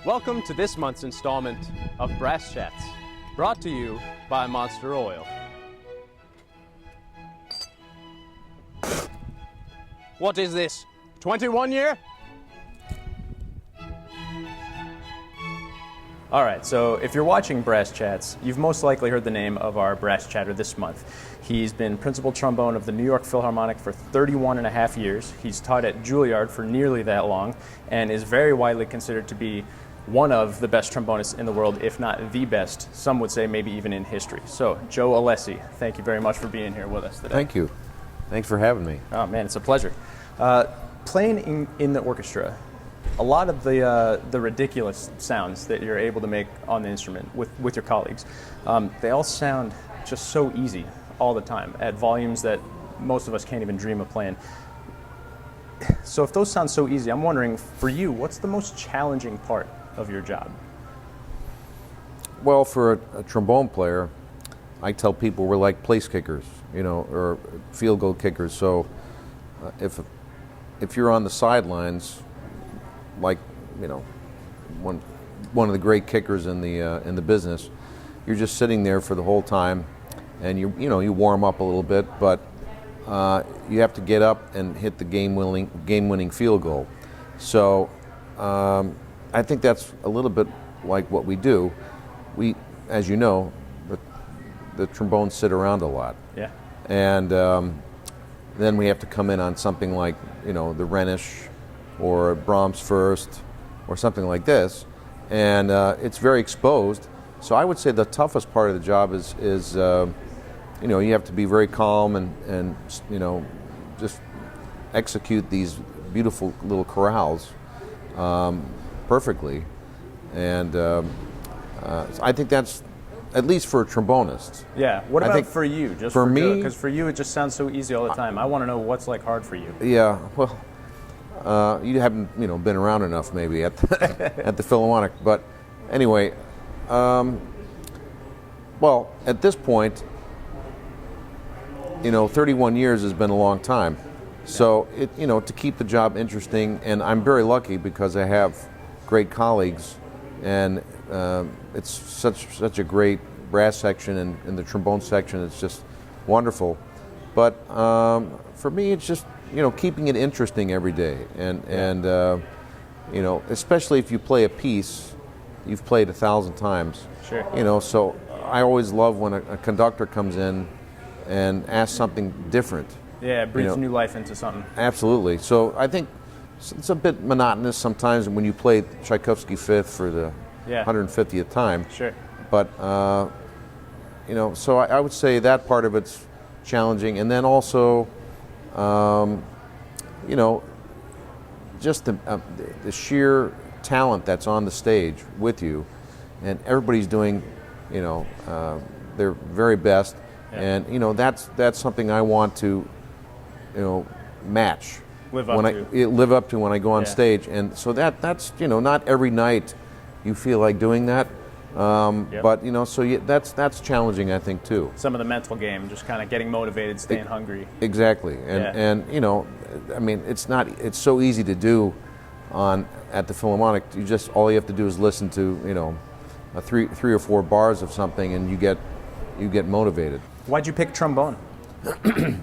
Welcome to this month's installment of Brass Chats, brought to you by Monster Oil. What is this, 21 year? All right, so if you're watching Brass Chats, you've most likely heard the name of our brass chatter this month. He's been principal trombone of the New York Philharmonic for 31 and a half years. He's taught at Juilliard for nearly that long and is very widely considered to be one of the best trombonists in the world, if not the best. Some would say maybe even in history. So, Joe Alessi, thank you very much for being here with us today. Thank you. Thanks for having me. Oh man, it's a pleasure. Playing in the orchestra, a lot of the ridiculous sounds that you're able to make on the instrument with your colleagues, they all sound just so easy all the time at volumes that most of us can't even dream of playing. So if those sound so easy, I'm wondering, for you, what's the most challenging part of your job? Well, for a trombone player, I tell people we're like place kickers, or field goal kickers. So if you're on the sidelines, like one of the great kickers in the business, you're just sitting there for the whole time, and you warm up a little bit, but you have to get up and hit the game-winning field goal. So I think that's a little bit like what we do. We, as you know, the trombones sit around a lot. Yeah. And then we have to come in on something like the Rhenish or Brahms First or something like this, and it's very exposed. So I would say the toughest part of the job is you have to be very calm and just execute these beautiful little chorales perfectly, and I think that's at least for a trombonist. Yeah. What about for you? Just for me, because for you it just sounds so easy all the time. I want to know what's like hard for you. Yeah. Well, you haven't been around enough maybe at at the Philharmonic, but anyway, well, at this point, 31 years has been a long time. So to keep the job interesting, and I'm very lucky because I have great colleagues, and it's such a great brass section, and in the trombone section it's just wonderful. But for me, it's just keeping it interesting every day, and especially if you play a piece you've played 1,000 times. Sure. So I always love when a conductor comes in and asks something different. Yeah, it breathes new life into something. Absolutely. So I think it's a bit monotonous sometimes when you play Tchaikovsky Fifth for the 150th time. Sure. But so I would say that part of it's challenging, and then also, just the sheer talent that's on the stage with you, and everybody's doing, their very best, and that's something I want to, match. Live up to when I go on stage, and so that's not every night you feel like doing that. But so that's challenging, I think, too. Some of the mental game, just kind of getting motivated, staying hungry. Exactly, and I mean, it's so easy to do at the Philharmonic. All you have to do is listen to a three or four bars of something, and you get motivated. Why'd you pick trombone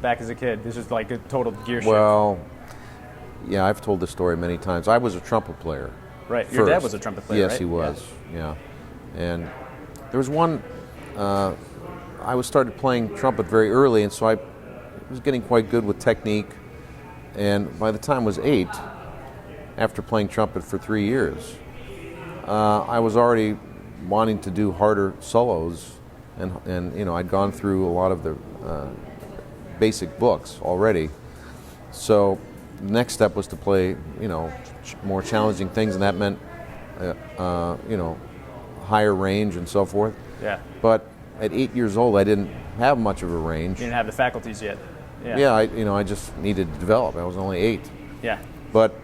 back as a kid? This is like a total gear shift. Well, yeah, I've told this story many times. I was a trumpet player. Right, your dad was a trumpet player, yes, right? He was, yeah. And there was one, I started playing trumpet very early, and so I was getting quite good with technique. And by the time I was 8, after playing trumpet for 3 years, I was already wanting to do harder solos, and I'd gone through a lot of the basic books already. So the next step was to play, more challenging things, and that meant, higher range and so forth. Yeah. But at 8 years old, I didn't have much of a range. You didn't have the faculties yet. Yeah. I just needed to develop. I was only 8. Yeah. But,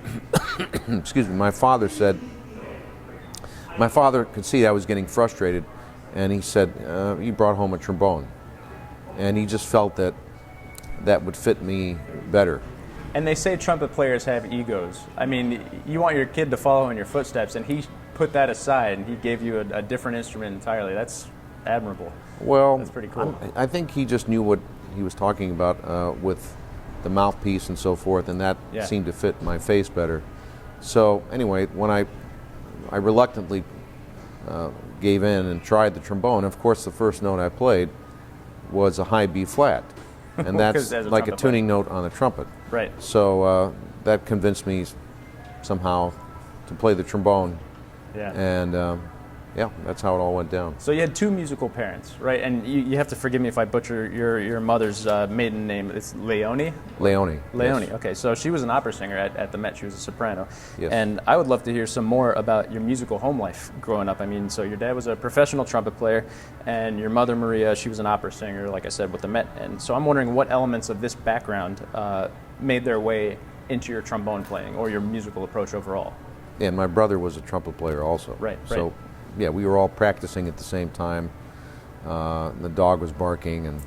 excuse me, my father could see I was getting frustrated, and he said, he brought home a trombone. And he just felt that would fit me better. And they say trumpet players have egos. I mean, you want your kid to follow in your footsteps, and he put that aside and he gave you a different instrument entirely. That's admirable. Well, that's pretty cool. I think he just knew what he was talking about with the mouthpiece and so forth, and that seemed to fit my face better. So anyway, when I reluctantly gave in and tried the trombone, of course the first note I played was a high B flat, and that's like a tuning note on a trumpet. Right. So that convinced me somehow to play the trombone. Yeah. And yeah, that's how it all went down. So you had two musical parents, right? And you have to forgive me if I butcher your mother's maiden name. It's Leonie? Leonie. Leonie, yes. Okay. So she was an opera singer at the Met. She was a soprano. Yes. And I would love to hear some more about your musical home life growing up. I mean, so your dad was a professional trumpet player, and your mother, Maria, she was an opera singer, like I said, with the Met. And so I'm wondering what elements of this background made their way into your trombone playing or your musical approach overall. And my brother was a trumpet player also. Right. So yeah, we were all practicing at the same time. The dog was barking, and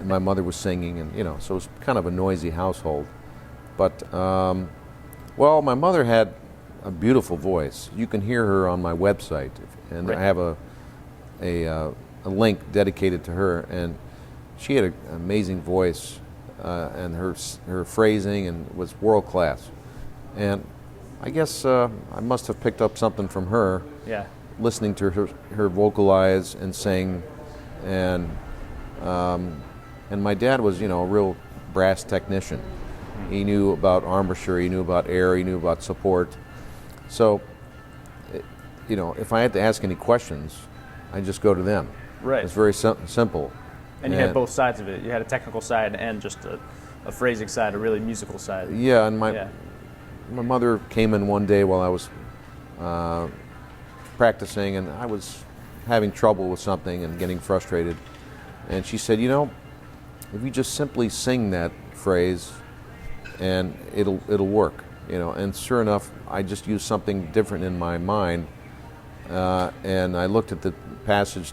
my mother was singing, and so it was kind of a noisy household. But well, my mother had a beautiful voice. You can hear her on my website, and I have a link dedicated to her. And she had an amazing voice, and her phrasing and was world class. And I guess I must have picked up something from her. Yeah. Listening to her vocalize and sing, and my dad was a real brass technician. He knew about embouchure, he knew about air, he knew about support. So if I had to ask any questions, I just go to them. Right. It's very simple. And you had both sides of it. You had a technical side and just a phrasing side, a really musical side. Yeah, and my mother came in one day while I was practicing, and I was having trouble with something and getting frustrated. And she said, if you just simply sing that phrase, and it'll work, And sure enough, I just used something different in my mind, and I looked at the passage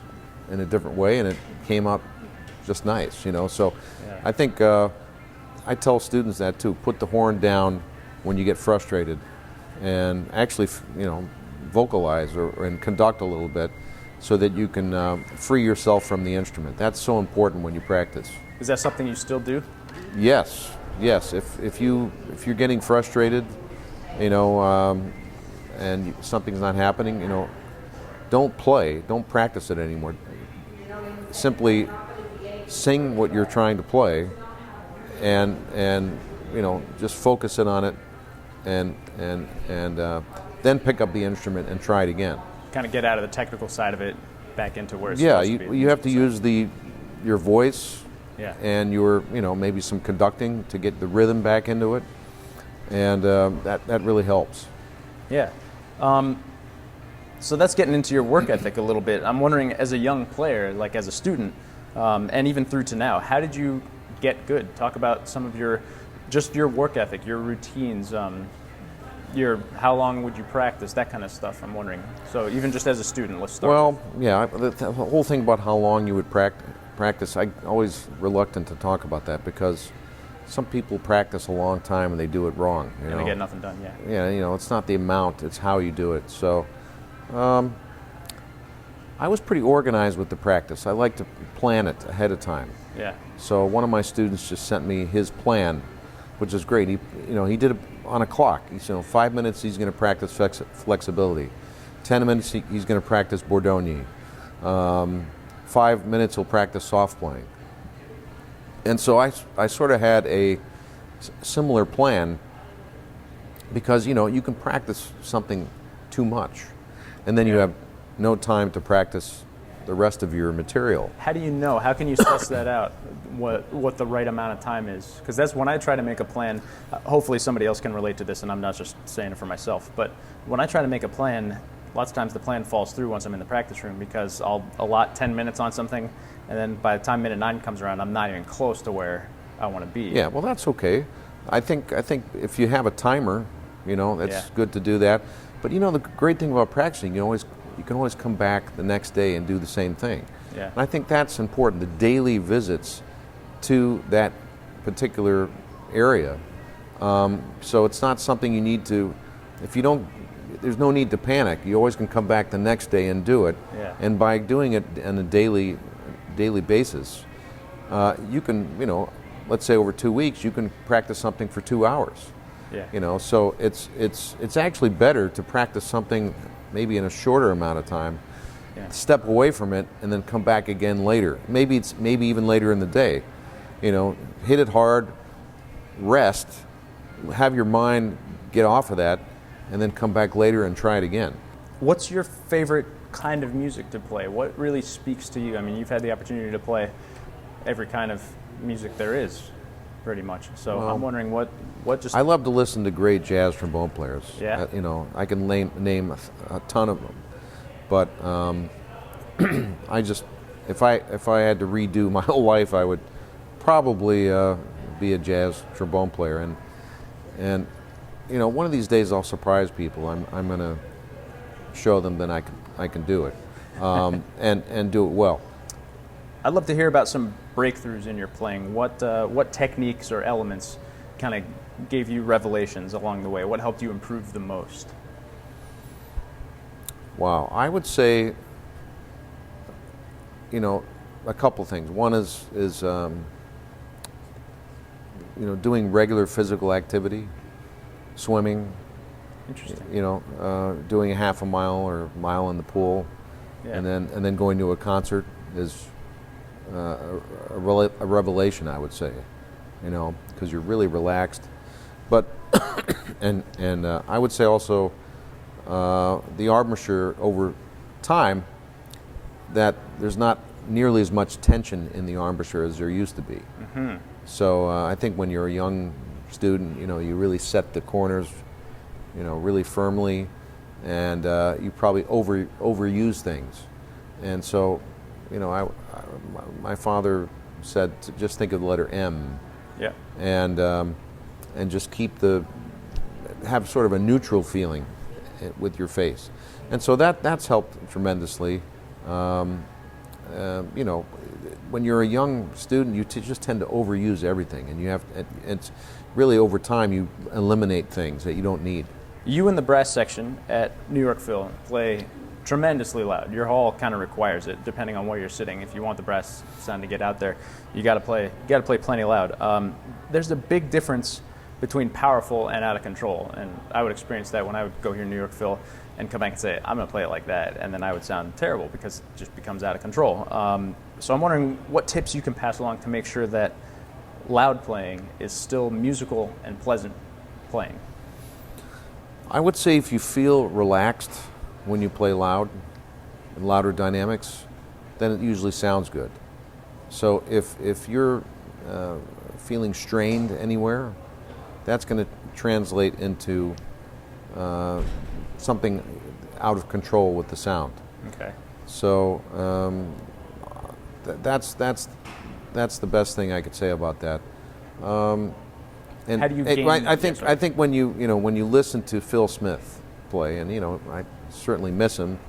in a different way, and it came out just nice, So I think I tell students that too. Put the horn down when you get frustrated, and actually, vocalize and conduct a little bit so that you can free yourself from the instrument. That's so important when you practice. Is that something you still do? Yes. If you're getting frustrated, and something's not happening, don't practice it anymore. Simply sing what you're trying to play, and just focus in on it, and then pick up the instrument and try it again. Kind of get out of the technical side of it back into where it's supposed to be. You have to use your voice and your maybe some conducting to get the rhythm back into it, and that really helps. Yeah. So that's getting into your work ethic a little bit. I'm wondering, as a young player, like as a student, and even through to now, how did you get good? Talk about some of your work ethic, your routines, how long would you practice, that kind of stuff, I'm wondering. So even just as a student, let's start. Well, yeah, the whole thing about how long you would practice, I'm always reluctant to talk about that because some people practice a long time and they do it wrong. And they get nothing done, Yeah, it's not the amount, it's how you do it. So I was pretty organized with the practice. I like to plan it ahead of time. Yeah. So one of my students just sent me his plan, which is great. He did it on a clock. He said, 5 minutes he's going to practice flexibility. 10 minutes he's going to practice Bourdonnier. 5 minutes he'll practice soft playing. And so I sort of had a similar plan because, you can practice something too much and then you have no time to practice the rest of your material. How do you know? How can you suss that out, what the right amount of time is? Because that's when I try to make a plan. Hopefully somebody else can relate to this, and I'm not just saying it for myself. But when I try to make a plan, lots of times the plan falls through once I'm in the practice room because I'll allot 10 minutes on something, and then by the time minute 9 comes around, I'm not even close to where I want to be. Yeah, well, that's okay. I think if you have a timer, that's good to do that. But the great thing about practicing, you can always come back the next day and do the same thing. Yeah. And I think that's important, the daily visits to that particular area. So it's not something you need to, if you don't there's no need to panic. You always can come back the next day and do it. Yeah. And by doing it on a daily basis, you can, let's say over 2 weeks, you can practice something for 2 hours. Yeah. So it's actually better to practice something maybe in a shorter amount of time, step away from it, and then come back again later. Maybe even later in the day. Hit it hard, rest, have your mind get off of that, and then come back later and try it again. What's your favorite kind of music to play? What really speaks to you? I mean, you've had the opportunity to play every kind of music there is, pretty much. So I'm wondering what just... I love to listen to great jazz trombone players. Yeah. I can name a ton of them, but if I had to redo my whole life, I would probably be a jazz trombone player, and one of these days I'll surprise people. I'm going to show them that I can do it, and do it well. I'd love to hear about some breakthroughs in your playing. What techniques or elements kind of gave you revelations along the way? What helped you improve the most? Wow, I would say, a couple things. One is doing regular physical activity, swimming. Interesting. Doing a half a mile or a mile in the pool, and then going to a concert is a revelation, I would say. Because you're really relaxed. But and I would say also the embouchure over time, that there's not nearly as much tension in the embouchure as there used to be. Mm-hmm. So I think when you're a young student, you really set the corners, really firmly, and you probably overuse things. And so, my father said to just think of the letter M. Yeah. And just have sort of a neutral feeling with your face, and so that's helped tremendously. When you're a young student, you just tend to overuse everything, and it's really over time you eliminate things that you don't need. You in the brass section at New York Phil play tremendously loud. Your hall kind of requires it, depending on where you're sitting. If you want the brass sound to get out there, you got to play plenty loud. There's a big difference between powerful and out of control, and I would experience that when I would go here in New York Phil and come back and say, I'm going to play it like that, and then I would sound terrible because it just becomes out of control. So I'm wondering what tips you can pass along to make sure that loud playing is still musical and pleasant playing. I would say if you feel relaxed when you play loud and louder dynamics, then it usually sounds good. So if you're feeling strained anywhere, that's going to translate into something out of control with the sound. Okay. So that's the best thing I could say about that. And how do you gain? I think when you listen to Phil Smith play, and I certainly miss him,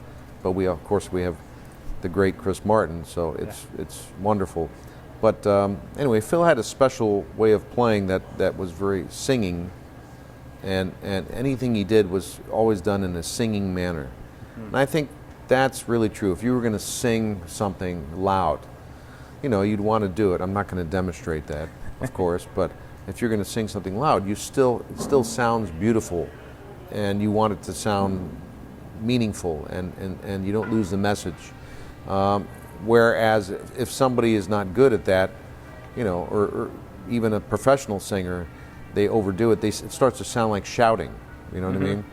but we have the great Chris Martin, so it's wonderful. But anyway, Phil had a special way of playing that was very singing, and anything he did was always done in a singing manner. Mm-hmm. And I think that's really true. If you were going to sing something loud, you'd want to do it. I'm not going to demonstrate that, of course, but if you're going to sing something loud, it still sounds beautiful, and you want it to sound meaningful, and you don't lose the message. Whereas if somebody is not good at that, or even a professional singer, they overdo it. It starts to sound like shouting. You know what I mean?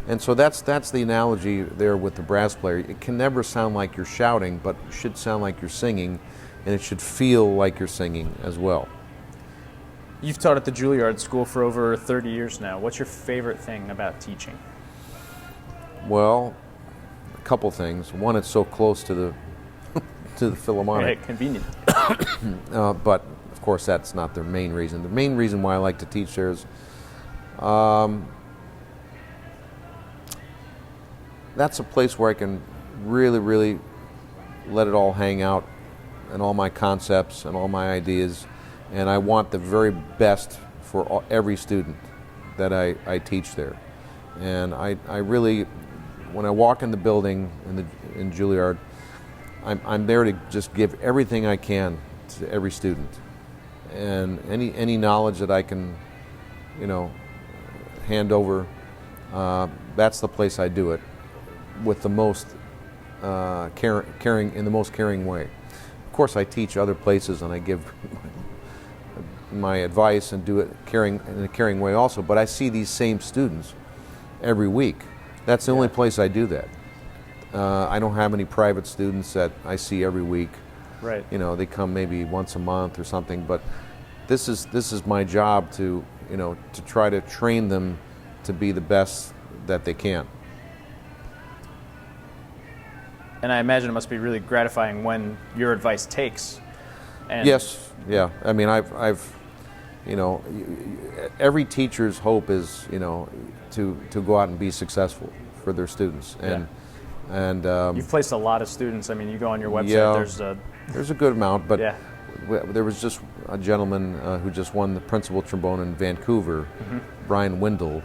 And so that's the analogy there with the brass player. It can never sound like you're shouting, but it should sound like you're singing, and it should feel like you're singing as well. You've taught at the Juilliard School for over 30 years now. What's your favorite thing about teaching? Well, a couple things. One, it's so close to the Philharmonic. Right, convenient. But of course, that's not the main reason. The main reason why I like to teach there is that's a place where I can really, really let it all hang out, and all my concepts and all my ideas, and I want the very best for every student that I teach there. And I really, when I walk in the building in Juilliard, I'm there to just give everything I can to every student, and any knowledge that I can, hand over. That's the place I do it with the most caring in the most caring way. Of course, I teach other places and I give my advice and do it in a caring way also. But I see these same students every week. That's the only place I do that. I don't have any private students that I see every week. Right. They come maybe once a month or something. But this is my job to try to train them to be the best that they can. And I imagine it must be really gratifying when your advice takes. And Yes, yeah. I mean, I've every teacher's hope is, to go out and be successful for their students. And you've placed a lot of students. I mean, you go on your website. Yeah, there's a good amount, but yeah. There was just a gentleman who just won the principal trombone in Vancouver, Brian Windle,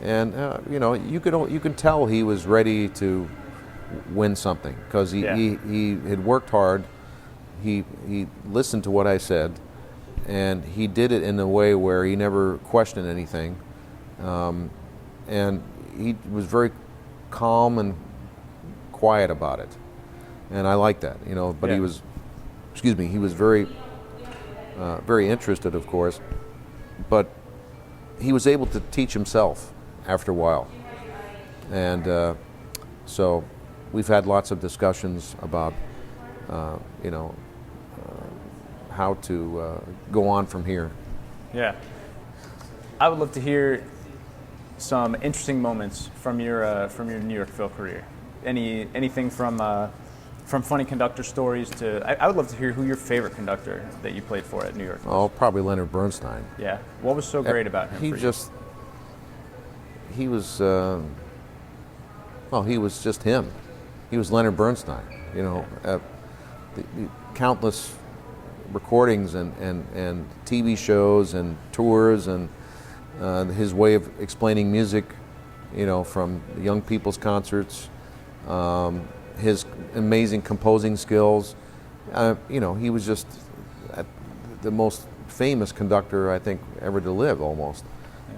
and you can tell he was ready to win something because he had worked hard. He listened to what I said, and he did it in a way where he never questioned anything, and he was very calm and quiet about it, and I like that. But he was. He was very interested, of course, but he was able to teach himself after a while. And so we've had lots of discussions about, how to go on from here. Yeah. I would love to hear some interesting moments from your New York Phil career. Anything from funny conductor stories to, I would love to hear who your favorite conductor that you played for at New York was. Oh, probably Leonard Bernstein. Yeah. What was so great about him? He was just him. He was Leonard Bernstein. The countless recordings and TV shows and tours and his way of explaining music, from young people's concerts. His amazing composing skills. He was just the most famous conductor I think ever to live, almost.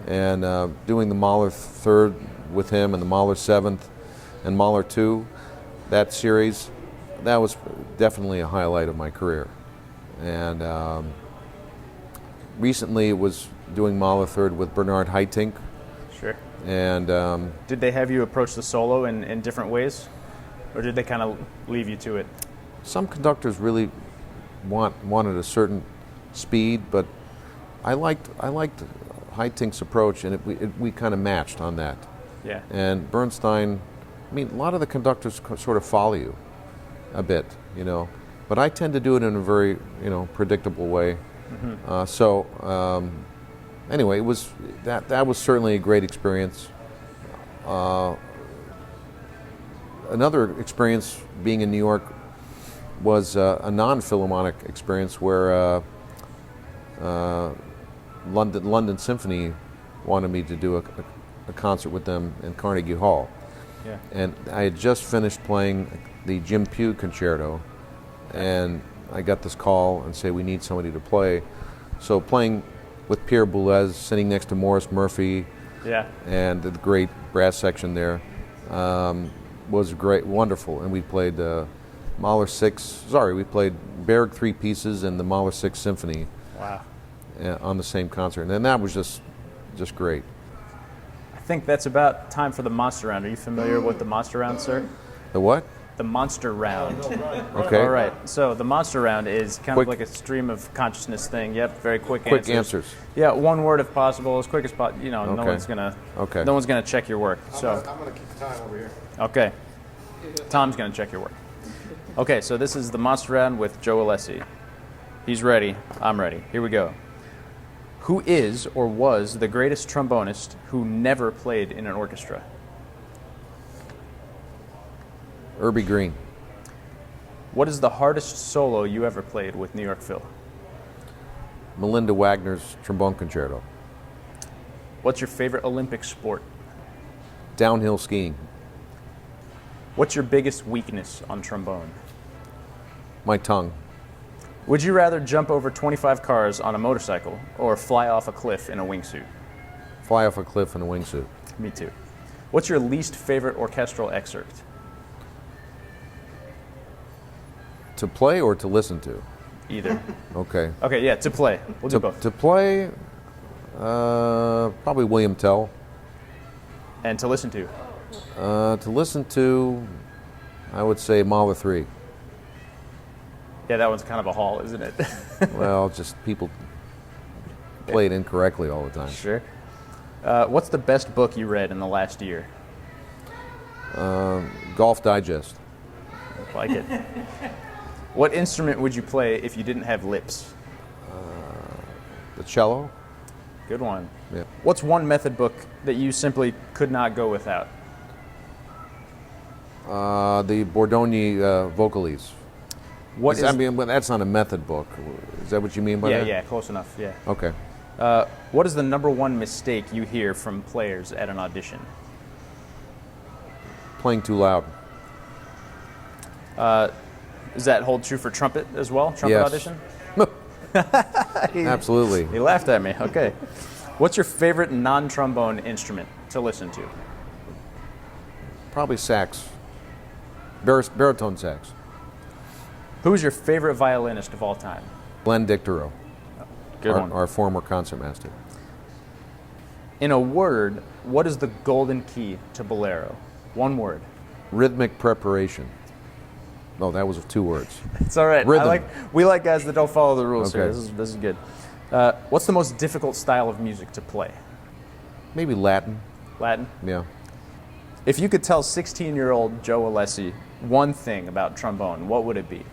And doing the Mahler Third with him and the Mahler Seventh and Mahler Two, that series, that was definitely a highlight of my career. And recently it was doing Mahler Third with Bernard Haitink. Sure. And did they have you approach the solo in different ways? Or did they kind of leave you to it? Some conductors really wanted a certain speed, but I liked Haitink's approach, and we kind of matched on that. Yeah. And Bernstein, a lot of the conductors sort of follow you a bit, but I tend to do it in a very predictable way. Anyway, it was that was certainly a great experience. Another experience being in New York was a non-Philharmonic experience where London Symphony wanted me to do a concert with them in Carnegie Hall. Yeah. And I had just finished playing the Jim Pugh concerto, and I got this call and say we need somebody to play. So playing with Pierre Boulez, sitting next to Morris Murphy, and the great brass section there. Was great, wonderful, and we played Mahler Six. We played Berg Three Pieces and the Mahler Sixth Symphony. Wow! On the same concert, and that was just great. I think that's about time for the Monster Round. Are you familiar with the Monster Round, sir? The what? The Monster Round. Okay. All right. So the Monster Round is kind of like a stream of consciousness thing. Yep. Very quick answers. Yeah. One word if possible, as quick as possible. Okay. No one's gonna check your work. So I'm gonna keep time over here. Okay. Tom's gonna check your work. Okay. So this is the Monster Round with Joe Alessi. He's ready. I'm ready. Here we go. Who is or was the greatest trombonist who never played in an orchestra? Irby Green. What is the hardest solo you ever played with New York Phil? Melinda Wagner's trombone concerto. What's your favorite Olympic sport? Downhill skiing. What's your biggest weakness on trombone? My tongue. Would you rather jump over 25 cars on a motorcycle or fly off a cliff in a wingsuit? Fly off a cliff in a wingsuit. Me too. What's your least favorite orchestral excerpt? To play or to listen to? Either. Okay. Okay, yeah, to play. We'll do both. To play, probably William Tell. And to listen to? To listen to, I would say Mahler 3. Yeah, that one's kind of a haul, isn't it? Well, just people play it incorrectly all the time. Sure. What's the best book you read in the last year? Golf Digest. Like it. What instrument would you play if you didn't have lips? The cello. Good one. Yeah. What's one method book that you simply could not go without? The Bordogni Vocalese. What is? I mean, well, that's not a method book. Is that what you mean by Yeah, that? yeah, close enough. Yeah. Okay. What is the number one mistake you hear from players at an audition? Playing too loud. Does that hold true for trumpet as well? Trumpet Yes. audition? Absolutely. He laughed at me. Okay. What's your favorite non-trombone instrument to listen to? Probably sax. Baritone sax. Who is your favorite violinist of all time? Glenn Dictorow. Good one. Our former concertmaster. In a word, what is the golden key to bolero? One word. Rhythmic preparation. No, that was 2 words. It's all right. Rhythm. We like guys that don't follow the rules here. Okay. This is good. What's the most difficult style of music to play? Maybe Latin. Latin? Yeah. If you could tell 16-year-old Joe Alessi one thing about trombone, what would it be?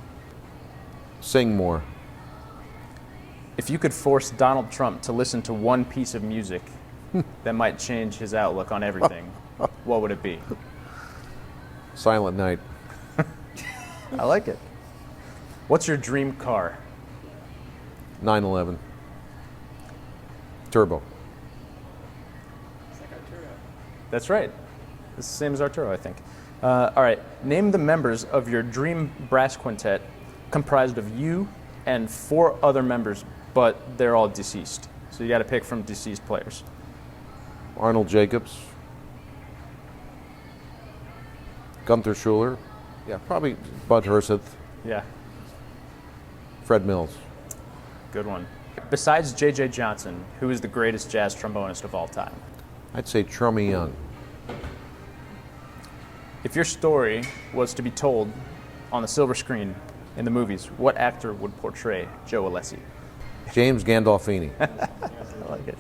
Sing more. If you could force Donald Trump to listen to one piece of music that might change his outlook on everything, what would it be? Silent Night. I like it. What's your dream car? 911. Turbo. That's right. It's the same as Arturo, I think. All right. Name the members of your dream brass quintet comprised of you and 4 other members, but they're all deceased. So you got to pick from deceased players. Arnold Jacobs. Gunther Schuller. Yeah, probably Bud Herseth. Yeah, Fred Mills. good one. Besides J.J. Johnson, who is the greatest jazz trombonist of all time? I'd say Trummy Young. If your story was to be told on the silver screen in the movies, what actor would portray Joe Alessi? James Gandolfini. I like it.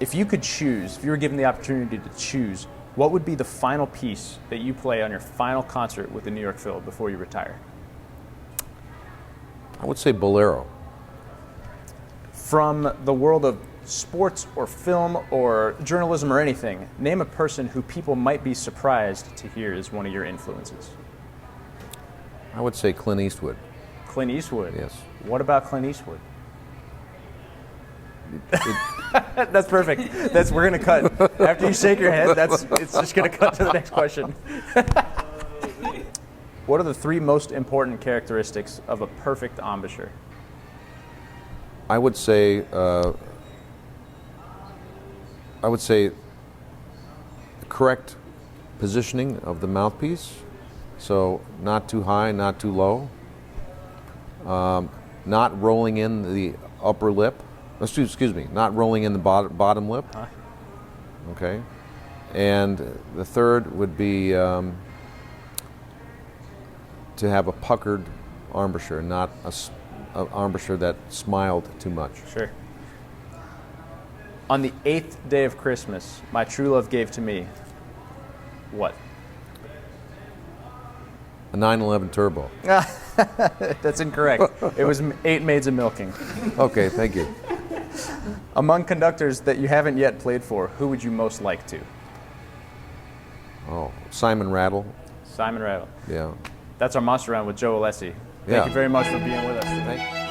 If you could choose, if you were given the opportunity to choose, what would be the final piece that you play on your final concert with the New York Phil before you retire? I would say Bolero. From the world of sports or film or journalism or anything, name a person who people might be surprised to hear is one of your influences. I would say Clint Eastwood. Clint Eastwood? Yes. What about Clint Eastwood? That's perfect. We're gonna cut. After you shake your head, it's just gonna cut to the next question. What are the 3 most important characteristics of a perfect embouchure? I would say the correct positioning of the mouthpiece, so not too high, not too low, not rolling in the upper lip. Excuse me, not rolling in the bottom lip. Okay, and the third would be to have a puckered embouchure, not an embouchure that smiled too much. Sure. On the 8th day of Christmas, my true love gave to me what? A 911 Turbo. That's incorrect. It was 8 Maids of Milking. Okay, thank you. Among conductors that you haven't yet played for, who would you most like to? Oh, Simon Rattle. Simon Rattle. Yeah. That's our Monster Round with Joe Alessi. Thank Yeah. you very much for being with us. Thank you.